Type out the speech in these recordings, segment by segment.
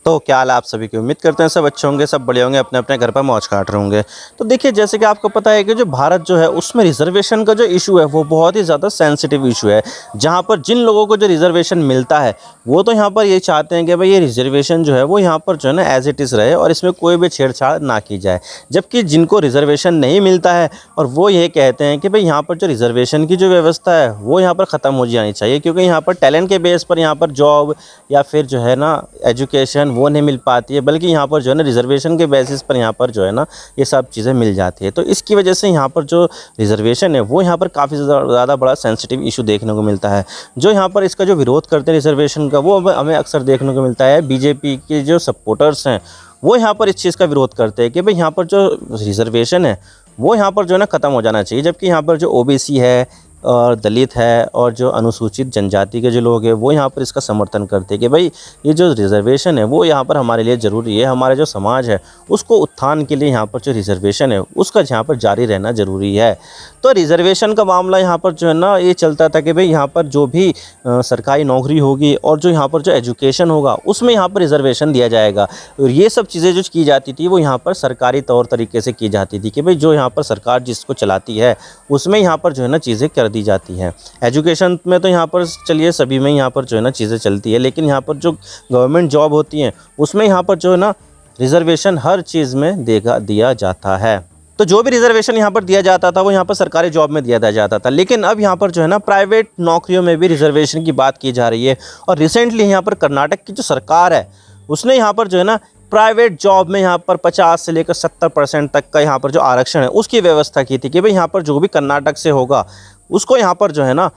तो क्या हाल है आप सभी की। उम्मीद करते हैं सब अच्छे होंगे, सब बढ़िया होंगे, अपने अपने घर पर मौज काट रहे होंगे। तो देखिए, जैसे कि आपको पता है कि जो भारत जो है उसमें रिजर्वेशन का जो इशू है वो बहुत ही ज़्यादा सेंसिटिव इशू है। जहाँ पर जिन लोगों को जो रिजर्वेशन मिलता है वो तो यहाँ पर ये चाहते हैं कि भाई ये रिजर्वेशन जो है वो यहाँ पर जो है ना एज इट इज़ रहे और इसमें कोई भी छेड़छाड़ ना की जाए। जबकि जिनको रिजर्वेशन नहीं मिलता है और वो ये कहते हैं कि भाई यहाँ पर जो रिजर्वेशन की जो व्यवस्था है वो यहाँ पर ख़त्म हो जानी चाहिए, क्योंकि यहाँ पर टैलेंट के बेस पर यहाँ पर जॉब या फिर जो है ना एजुकेशन वो नहीं मिल पाती है, बल्कि यहाँ पर जो है ना रिजर्वेशन के बेसिस पर यहाँ पर जो है ना ये सब चीज़ें मिल जाती है। तो इसकी वजह से यहाँ पर जो रिजर्वेशन है वो यहाँ पर काफ़ी ज़्यादा बड़ा सेंसिटिव इशू देखने को मिलता है। जो यहाँ पर इसका जो विरोध करते हैं रिजर्वेशन का वो हमें अक्सर देखने को मिलता है। बीजेपी के जो सपोर्टर्स हैं वो यहाँ पर इस चीज़ का विरोध करते हैं कि भाई यहाँ पर जो रिजर्वेशन है वो यहाँ पर जो है ना ख़त्म हो जाना चाहिए। जबकि यहाँ पर जो ओबीसी है और दलित है और जो अनुसूचित जनजाति के जो लोग हैं वो यहाँ पर इसका समर्थन करते हैं कि भाई ये जो रिजर्वेशन है वो यहाँ पर हमारे लिए ज़रूरी है। हमारे जो समाज है उसको उत्थान के लिए यहाँ पर जो रिजर्वेशन है उसका यहाँ पर जारी रहना ज़रूरी है। तो रिजर्वेशन का मामला यहाँ पर जो है ना ये चलता था कि भाई यहाँ पर जो भी सरकारी नौकरी होगी और जो यहाँ पर जो एजुकेशन होगा उसमें यहाँ पर रिजर्वेशन दिया जाएगा। और ये सब चीज़ें जो की जाती थी वो यहाँ पर सरकारी तौर तरीके से की जाती थी कि भाई जो यहाँ पर सरकार जिसको चलाती है उसमें यहाँ पर जो है ना चीज़ें कर दी जाती है। एजुकेशन में तो यहाँ पर चलिए सभी में यहाँ पर जो है ना चीज़ें चलती है, लेकिन यहाँ पर जो गवर्नमेंट जॉब होती हैं उसमें यहाँ पर जो है ना रिजर्वेशन हर चीज़ में दिया जाता है। तो जो भी रिजर्वेशन यहाँ पर दिया जाता था वो यहाँ पर सरकारी जॉब में दिया जाता था, लेकिन अब यहाँ पर जो है ना प्राइवेट नौकरियों में भी रिजर्वेशन की बात की जा रही है। और रिसेंटली यहाँ पर कर्नाटक की जो सरकार है उसने यहाँ पर जो है ना प्राइवेट जॉब में यहाँ पर 50 से लेकर 70% तक का यहाँ पर जो आरक्षण है उसकी व्यवस्था की थी कि भाई यहाँ पर जो भी कर्नाटक से होगा उसको यहाँ पर जो है ना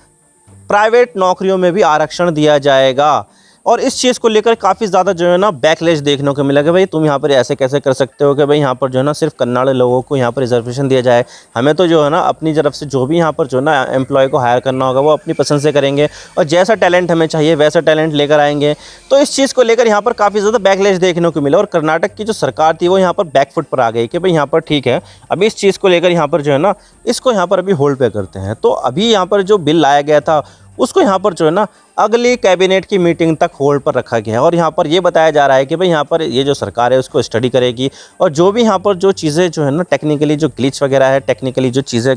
प्राइवेट नौकरियों में भी आरक्षण दिया जाएगा। और इस चीज़ को लेकर काफ़ी ज़्यादा जो है ना बैकलैश देखने को मिला कि भाई तुम यहाँ पर ऐसे कैसे कर सकते हो कि भाई यहाँ पर जो है ना सिर्फ कन्नड़ लोगों को यहाँ पर रिजर्वेशन दिया जाए। हमें तो जो है ना अपनी तरफ से जो भी यहाँ पर जो है ना एम्प्लॉय को हायर करना होगा वो अपनी पसंद से करेंगे और जैसा टैलेंट हमें चाहिए वैसा टैलेंट लेकर आएंगे। तो इस चीज़ को लेकर यहाँ पर काफ़ी ज़्यादा बैकलैश देखने को मिला और कर्नाटक की जो सरकार थी वो यहाँ पर बैकफुट पर आ गई कि भाई यहाँ पर ठीक है, अभी इस चीज़ को लेकर यहाँ पर जो है ना इसको यहाँ पर अभी होल्ड पे करते हैं। तो अभी यहाँ पर जो बिल लाया गया था उसको यहाँ पर जो है ना अगली कैबिनेट की मीटिंग तक होल्ड पर रखा गया है। और यहाँ पर ये बताया जा रहा है कि भाई यहाँ पर ये जो सरकार है उसको स्टडी करेगी और जो भी यहाँ पर जो चीज़ें जो है ना टेक्निकली जो ग्लिच वगैरह है, टेक्निकली जो चीज़ें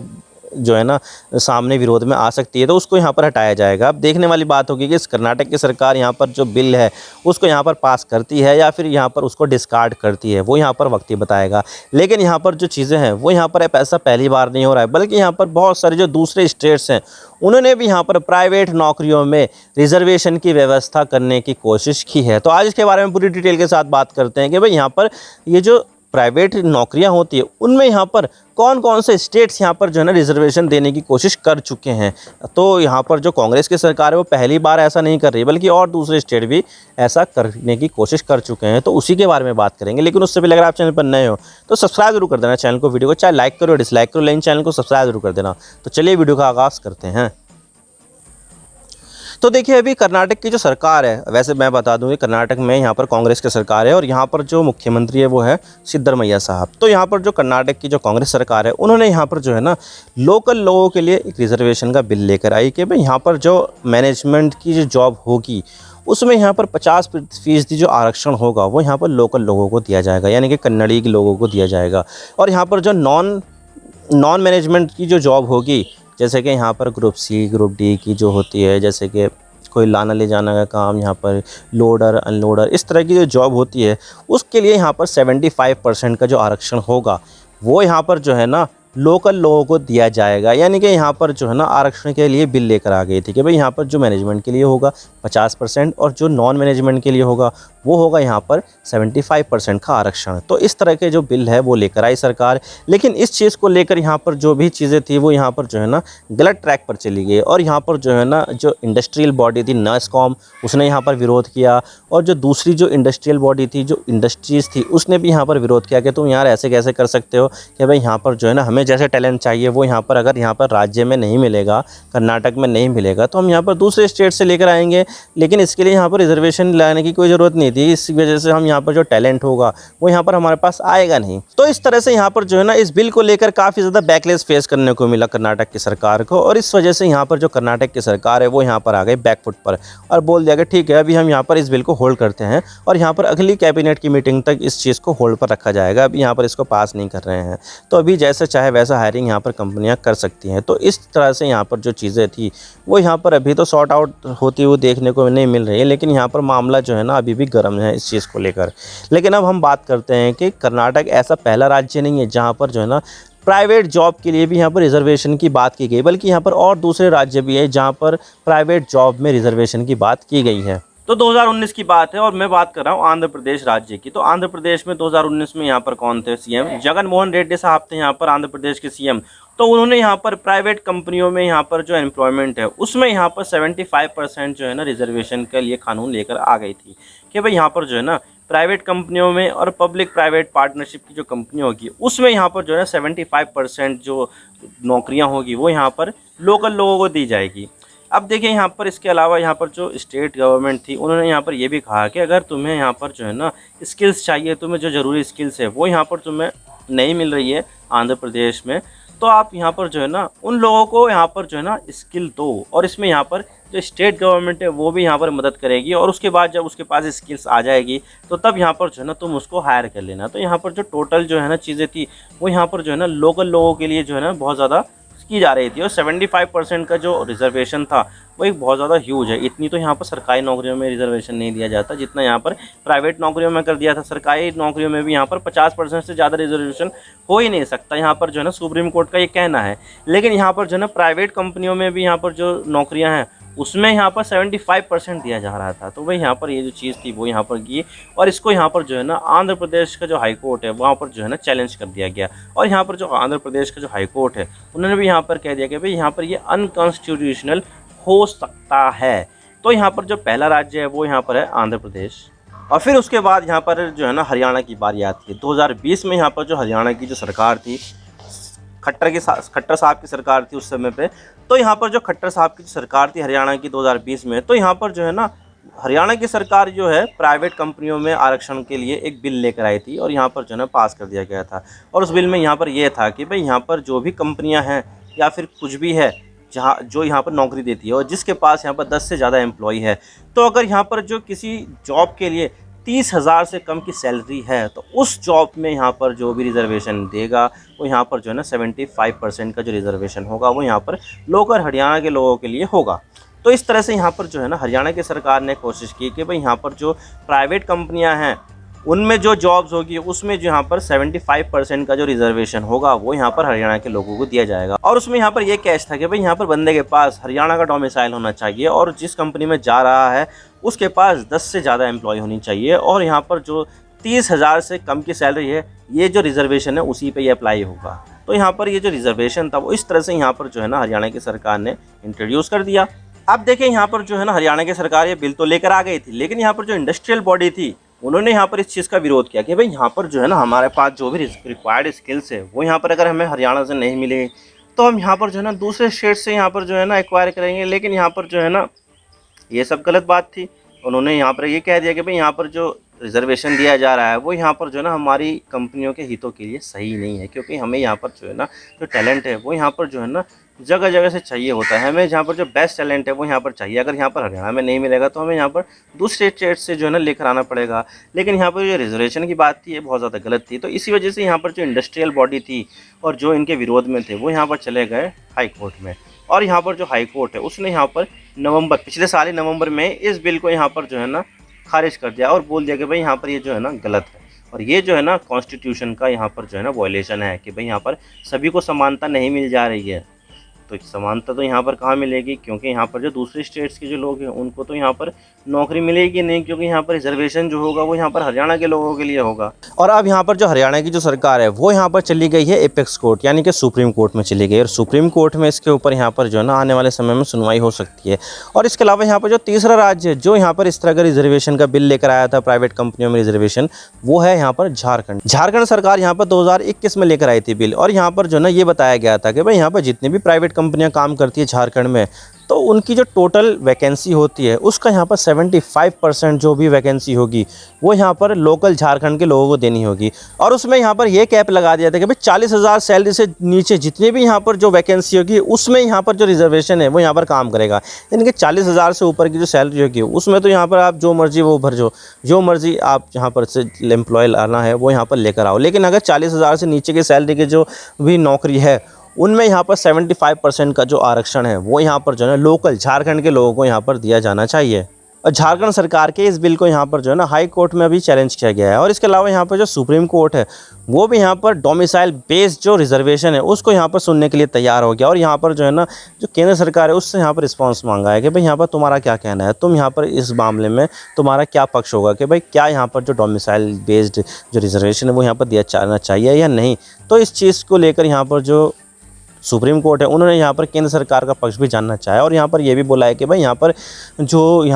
जो है ना सामने विरोध में आ सकती है तो उसको यहाँ पर हटाया जाएगा। अब देखने वाली बात होगी कि इस कर्नाटक की सरकार यहाँ पर जो बिल है उसको यहाँ पर पास करती है या फिर यहाँ पर उसको डिस्कार्ड करती है, वो यहाँ पर वक्त ही बताएगा। लेकिन यहाँ पर जो चीज़ें हैं वो यहाँ पर ऐसा पहली बार नहीं हो रहा है, बल्कि यहाँ पर बहुत सारे जो दूसरे स्टेट्स हैं उन्होंने भी यहाँ पर प्राइवेट नौकरियों में रिजर्वेशन की व्यवस्था करने की कोशिश की है। तो आज इसके बारे में पूरी डिटेल के साथ बात करते हैं कि भाई यहाँ पर ये जो प्राइवेट नौकरियां होती है उनमें यहाँ पर कौन कौन से स्टेट्स यहाँ पर जो है ना रिजर्वेशन देने की कोशिश कर चुके हैं। तो यहाँ पर जो कांग्रेस की सरकार है वो पहली बार ऐसा नहीं कर रही, बल्कि और दूसरे स्टेट भी ऐसा करने की कोशिश कर चुके हैं। तो उसी के बारे में बात करेंगे, लेकिन उससे पहले अगर आप चैनल पर नए हो तो सब्सक्राइब जरूर कर देना चैनल को, वीडियो को चाहे लाइक करो डिसलाइक करो, लेकिन चैनल को सब्सक्राइब जरूर कर देना। तो चलिए वीडियो का आगाज़ करते हैं। तो देखिए, अभी कर्नाटक की जो सरकार है, वैसे मैं बता दूं कि कर्नाटक में यहाँ पर कांग्रेस की सरकार है और यहाँ पर जो मुख्यमंत्री है वो है सिद्धरमैया साहब। तो यहाँ पर जो कर्नाटक की जो कांग्रेस सरकार है उन्होंने यहाँ पर जो है ना लोकल लोगों के लिए एक रिजर्वेशन का बिल लेकर आई कि भाई यहाँ पर जो मैनेजमेंट की जो जॉब होगी उसमें यहाँ पर 50% जो आरक्षण होगा वो यहाँ पर लोकल लोगों को दिया जाएगा, यानी कि कन्नड़ी के लोगों को दिया जाएगा। और यहाँ पर जो नॉन मैनेजमेंट की जो जॉब होगी, जैसे कि यहाँ पर ग्रुप सी ग्रुप डी की जो होती है, जैसे कि कोई लाना ले जाना का काम, यहाँ पर लोडर अनलोडर, इस तरह की जो जॉब होती है उसके लिए यहाँ पर 75% का जो आरक्षण होगा वो यहाँ पर जो है ना लोकल लोगों को दिया जाएगा। यानी कि यहाँ पर जो है ना आरक्षण के लिए बिल लेकर आ गई थी कि भाई यहाँ पर जो मैनेजमेंट के लिए होगा 50% और जो नॉन मैनेजमेंट के लिए होगा वो होगा यहाँ पर 75% का आरक्षण। तो इस तरह के जो बिल है वो लेकर आई सरकार, लेकिन इस चीज़ को लेकर यहाँ पर जो भी चीज़ें थी वो यहाँ पर जो है ना गलत ट्रैक पर चली गई। और यहाँ पर जो है ना जो इंडस्ट्रियल बॉडी थी नैस्कॉम उसने यहाँ पर विरोध किया, और जो दूसरी जो इंडस्ट्रियल बॉडी थी जो इंडस्ट्रीज़ थी उसने भी यहाँ पर विरोध किया कि तुम यार ऐसे कैसे कर सकते हो कि भाई यहाँ पर जो है ना हमें जैसे टैलेंट चाहिए वो यहाँ पर अगर यहाँ पर राज्य में नहीं मिलेगा, कर्नाटक में नहीं मिलेगा, तो हम यहाँ पर दूसरे स्टेट से लेकर आएंगे। लेकिन इसके लिए यहाँ पर रिजर्वेशन लाने की कोई ज़रूरत नहीं थी। दी, इस वजह से हम यहाँ पर जो टैलेंट होगा वो यहाँ पर हमारे पास आएगा नहीं। तो इस तरह से यहाँ पर जो है ना इस बिल को लेकर काफ़ी ज़्यादा बैकलेस फेस करने को मिला कर्नाटक की सरकार को, और इस वजह से यहाँ पर जो कर्नाटक की सरकार है वो यहाँ पर आ गई बैकफुट पर और बोल दिया कि ठीक है, अभी हम यहाँ पर इस बिल को होल्ड करते हैं और यहाँ पर अगली कैबिनेट की मीटिंग तक इस चीज़ को होल्ड पर रखा जाएगा, अभी यहाँ पर इसको पास नहीं कर रहे हैं। तो अभी जैसे चाहे वैसा हायरिंग यहाँ पर कंपनियाँ कर सकती हैं। तो इस तरह से यहाँ पर जो चीज़ें थी वो यहाँ पर अभी तो सॉर्ट आउट होती हुई देखने को नहीं मिल रही है, लेकिन यहाँ पर मामला जो है ना अभी भी गर्म है इस चीज़ को लेकर। लेकिन अब हम बात करते हैं कि कर्नाटक ऐसा पहला राज्य नहीं है जहाँ पर जो है ना प्राइवेट जॉब के लिए भी यहाँ पर रिजर्वेशन की बात की गई, बल्कि यहाँ पर और दूसरे राज्य भी है जहाँ पर प्राइवेट जॉब में रिजर्वेशन की बात की गई है। तो 2019 की बात है और मैं बात कर रहा हूँ आंध्र प्रदेश राज्य की। तो आंध्र प्रदेश में 2019 में यहाँ पर कौन थे सीएम? जगन मोहन रेड्डी साहब थे यहाँ पर आंध्र प्रदेश के सीएम। तो उन्होंने यहाँ पर प्राइवेट कंपनियों में यहाँ पर जो एम्प्लॉयमेंट है उसमें यहाँ पर 75% जो है ना रिजर्वेशन के लिए कानून लेकर आ गई थी कि भाई यहाँ पर जो है ना प्राइवेट कंपनियों में और पब्लिक प्राइवेट पार्टनरशिप की जो कंपनी होगी उसमें यहाँ पर जो है ना 75% जो नौकरियाँ होगी वो यहाँ पर लोकल लोगों को दी जाएगी। अब देखिए यहाँ पर इसके अलावा यहाँ पर जो स्टेट गवर्नमेंट थी उन्होंने यहाँ पर ये भी कहा कि अगर तुम्हें यहाँ पर जो है ना स्किल्स चाहिए, तुम्हें जो ज़रूरी स्किल्स है वो यहाँ पर तुम्हें नहीं मिल रही है आंध्र प्रदेश में, तो आप यहाँ पर जो है ना उन लोगों को यहाँ पर जो है ना स्किल दो, और इसमें यहाँ पर जो स्टेट गवर्नमेंट है वो भी यहाँ पर मदद करेगी। और उसके बाद जब उसके पास स्किल्स आ जाएगी तो तब यहाँ पर जो है ना तुम उसको हायर कर लेना। तो यहाँ पर जो टोटल जो है ना चीज़ें थी वो यहाँ पर जो है ना लोकल लोगों के लिए जो है ना बहुत ज़्यादा की जा रही थी। और 75% का जो रिजर्वेशन था वो एक बहुत ज़्यादा ह्यूज है। इतनी तो यहाँ पर सरकारी नौकरियों में रिजर्वेशन नहीं दिया जाता जितना यहाँ पर प्राइवेट नौकरियों में कर दिया था। सरकारी नौकरियों में भी यहाँ पर 50% से ज़्यादा रिजर्वेशन हो ही नहीं सकता, यहाँ पर जो है ना सुप्रीम कोर्ट का ये कहना है। लेकिन यहाँ पर जो है ना प्राइवेट कंपनियों में भी यहाँ पर जो नौकरियाँ हैं उसमें यहाँ पर 75% दिया जा रहा था। तो भाई यहाँ पर ये जो चीज़ थी वो यहाँ पर की, और इसको यहाँ पर जो है ना आंध्र प्रदेश का जो हाई कोर्ट है वहाँ पर जो है ना चैलेंज कर दिया गया। और यहाँ पर जो आंध्र प्रदेश का जो हाई कोर्ट है उन्होंने भी यहाँ पर कह दिया कि भाई यहाँ पर ये अनकॉन्स्टिट्यूशनल हो सकता है। तो यहाँ पर जो पहला राज्य है वो यहाँ पर है आंध्र प्रदेश। और फिर उसके बाद यहाँ पर जो है ना हरियाणा की बारी आती है। 2020 में यहाँ पर जो हरियाणा की जो सरकार थी, खट्टर साहब की सरकार थी उस समय पे। तो यहाँ पर जो खट्टर साहब की सरकार थी हरियाणा की 2020 में, तो यहाँ पर जो है ना हरियाणा की सरकार जो है प्राइवेट कंपनियों में आरक्षण के लिए एक बिल लेकर आई थी और यहाँ पर जो है ना पास कर दिया गया था। और उस बिल में यहाँ पर ये था कि भाई यहाँ पर जो भी कंपनियाँ हैं या फिर कुछ भी है जहाँ जो यहाँ पर नौकरी देती है और जिसके पास यहाँ पर 10 से ज़्यादा एम्प्लॉई है, तो अगर यहाँ पर जो किसी जॉब के लिए 30,000 से कम की सैलरी है तो उस जॉब में यहाँ पर जो भी रिजर्वेशन देगा वो यहाँ पर जो है ना 75% का जो रिजर्वेशन होगा वो यहाँ पर लोकल हरियाणा के लोगों के लिए होगा। तो इस तरह से यहाँ पर जो है ना हरियाणा की सरकार ने कोशिश की कि भाई यहाँ पर जो प्राइवेट कंपनियाँ हैं उनमें जो जॉब्स होगी उसमें जो यहाँ पर 75% का जो रिजर्वेशन होगा वो यहाँ पर हरियाणा के लोगों को दिया जाएगा। और उसमें यहाँ पर ये कैच था कि भाई यहाँ पर बंदे के पास हरियाणा का डोमिसाइल होना चाहिए और जिस कंपनी में जा रहा है उसके पास 10 से ज़्यादा एम्प्लॉय होनी चाहिए, और यहाँ पर जो 30,000 से कम की सैलरी है ये जो रिजर्वेशन है उसी पे ये अप्लाई होगा। तो यहाँ पर ये जो रिजर्वेशन था वो इस तरह से यहाँ पर जो है ना हरियाणा की सरकार ने इंट्रोड्यूस कर दिया। अब देखें यहाँ पर जो है ना हरियाणा की सरकार ये बिल तो लेकर आ गई थी, लेकिन यहाँ पर जो इंडस्ट्रियल बॉडी थी उन्होंने यहाँ पर इस चीज़ का विरोध किया कि भाई यहाँ पर जो है ना हमारे पास जो भी रिक्वायर्ड स्किल्स है वो यहाँ पर अगर हमें हरियाणा से नहीं मिलेगी तो हम यहाँ पर जो है ना दूसरे स्टेट से यहाँ पर जो है ना एक्वायर करेंगे। लेकिन यहाँ पर जो है ना ये सब गलत बात थी। उन्होंने यहाँ पर ये कह दिया कि भाई यहाँ पर जो रिजर्वेशन दिया जा रहा है वो यहाँ पर जो है ना हमारी कंपनियों के हितों के लिए सही नहीं है, क्योंकि हमें यहाँ पर जो है ना जो टैलेंट है वो यहाँ पर जो है ना जगह जगह से चाहिए होता है। हमें जहाँ पर जो बेस्ट टैलेंट है वो यहाँ पर चाहिए। अगर यहाँ पर हरियाणा में नहीं मिलेगा तो हमें यहाँ पर दूसरे स्टेट से जो है ना लेकर आना पड़ेगा। लेकिन यहाँ पर जो रिजर्वेशन की बात थी ये बहुत ज़्यादा गलत थी। तो इसी वजह से यहाँ पर जो इंडस्ट्रियल बॉडी थी और जो इनके विरोध में थे वो यहाँ पर चले गए हाई कोर्ट में। और यहाँ पर जो हाई कोर्ट है उसने यहाँ पर पिछले साल ही नवंबर में इस बिल को यहाँ पर जो है ना खारिज कर दिया और बोल दिया कि भाई यहाँ पर ये जो है ना गलत है और ये जो है ना कॉन्स्टिट्यूशन का यहाँ पर जो है ना वायलेशन है कि भाई यहाँ पर सभी को समानता नहीं मिल जा रही है। तो समानता तो यहाँ पर कहाँ मिलेगी, क्योंकि यहाँ पर जो दूसरे स्टेट्स के जो लोग हैं उनको तो यहाँ पर नौकरी मिलेगी नहीं, क्योंकि यहाँ पर रिजर्वेशन जो होगा वो यहाँ पर हरियाणा के लोगों के लिए होगा। और अब यहाँ पर जो हरियाणा की जो सरकार है वो यहाँ पर चली गई है एपेक्स कोर्ट यानी कि सुप्रीम कोर्ट में चली गई, और सुप्रीम कोर्ट में इसके ऊपर यहाँ पर जो है ना आने वाले समय में सुनवाई हो सकती है। और इसके अलावा यहाँ पर जो तीसरा राज्य है जो यहाँ पर इस तरह का रिजर्वेशन का बिल लेकर आया था प्राइवेट कंपनियों में रिजर्वेशन, वो है यहाँ पर झारखंड। झारखंड सरकार यहाँ पर 2021 में लेकर आई थी बिल, और यहाँ पर जो है ना ये बताया गया था कि भाई यहाँ पर जितनी भी प्राइवेट कंपनियां काम करती है झारखंड में तो उनकी जो टोटल वैकेंसी होती है उसका यहाँ पर 75% जो भी वैकेंसी होगी वो यहाँ पर लोकल झारखंड के लोगों को देनी होगी। और उसमें यहाँ पर ये कैप लगा दिया था कि भाई 40,000 सैलरी से नीचे जितनी भी यहाँ पर जो वैकेंसी होगी उसमें यहाँ पर जो रिजर्वेशन है वो यहाँ पर काम करेगा। यानी कि 40,000 से ऊपर की जो सैलरी होगी उसमें तो यहाँ पर आप जो मर्जी वो भर जो मर्जी आप यहाँ पर से एम्प्लॉय लाना है वो यहाँ पर लेकर आओ। लेकिन अगर 40,000 से नीचे की सैलरी की जो भी नौकरी है उनमें यहाँ पर 75% का जो आरक्षण है वो यहाँ पर जो है लोकल झारखंड के लोगों को यहाँ पर दिया जाना चाहिए। और झारखंड सरकार के इस बिल को यहाँ पर जो है ना हाई कोर्ट में अभी चैलेंज किया गया है। और इसके अलावा यहाँ पर जो सुप्रीम कोर्ट है वो भी यहाँ पर डोमिसाइल बेस्ड जो रिजर्वेशन है उसको यहाँ पर सुनने के लिए तैयार हो गया। और यहाँ पर जो है ना जो केंद्र सरकार है उससे यहाँ पर रिस्पांस मांगा है कि भाई यहाँ पर तुम्हारा क्या कहना है, तुम यहाँ पर इस मामले में तुम्हारा क्या पक्ष होगा कि भाई क्या यहाँ पर जो डोमिसाइल बेस्ड जो रिजर्वेशन है वो यहाँ पर दिया जाना चाहिए या नहीं। तो इस चीज़ को लेकर यहाँ पर जो सुप्रीम कोर्ट है उन्होंने यहाँ पर केंद्र सरकार का पक्ष भी जानना चाहा और यहाँ पर ये भी बोला है कि भाई यहाँ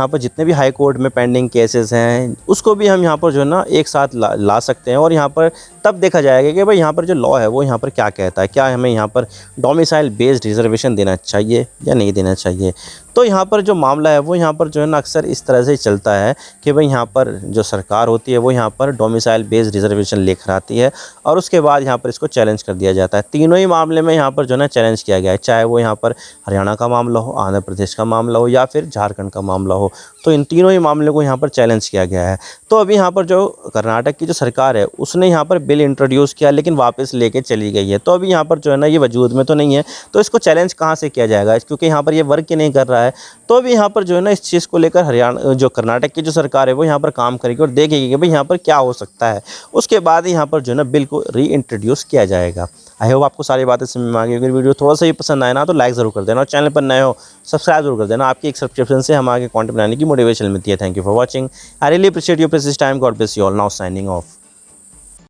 पर जितने भी हाई कोर्ट में पेंडिंग केसेस हैं उसको भी हम यहाँ पर जो है ना एक साथ ला सकते हैं। और यहाँ पर तब देखा जाएगा कि भाई यहाँ पर जो लॉ है वो यहाँ पर क्या कहता है, क्या हमें यहाँ पर डोमिसाइल बेस्ड रिजर्वेशन देना चाहिए या नहीं देना चाहिए। तो यहाँ पर जो मामला है वो यहाँ पर जो है ना अक्सर इस तरह से चलता है कि भाई यहाँ पर जो सरकार होती है वो यहाँ पर डोमिसाइल बेस्ड रिजर्वेशन लेकर आती है और उसके बाद यहाँ पर इसको चैलेंज कर दिया जाता है। तीनों ही मामले में यहाँ पर जो है ना चैलेंज किया गया है, चाहे वो यहाँ पर हरियाणा का मामला हो, आंध्र प्रदेश का मामला हो या फिर झारखंड का मामला हो। तो इन तीनों ही मामले को यहाँ पर चैलेंज किया गया है। तो अभी यहाँ पर जो कर्नाटक की जो सरकार है उसने यहाँ पर बिल इंट्रोड्यूस किया लेकिन वापस लेके चली गई है। तो अभी यहाँ पर जो है ना ये वजूद में तो नहीं है, तो इसको चैलेंज कहाँ से किया जाएगा क्योंकि यहाँ पर ये वर्क ही नहीं कर रहा है। तो अभी यहाँ पर जो है ना इस चीज़ को लेकर हरियाणा जो कर्नाटक की जो सरकार है वो यहाँ पर काम करेगी और देखेगी कि भाई यहाँ पर क्या हो सकता है। उसके बाद यहाँ पर जो है ना बिल को री इंट्रोड्यूस किया जाएगा। आई होप आपको सारी बातें समझ में आ गई। अगर वीडियो थोड़ा सा ही पसंद आए ना तो लाइक ज़रूर कर देना और चैनल पर नए हो सब्सक्राइब जरूर कर देना। आपकी एक सब्सक्रिप्शन से हम आगे कंटेंट बनाने की मोटिवेशन मिलती है। Thank you for watching. I really appreciate your precious time. God bless you all. Now signing off.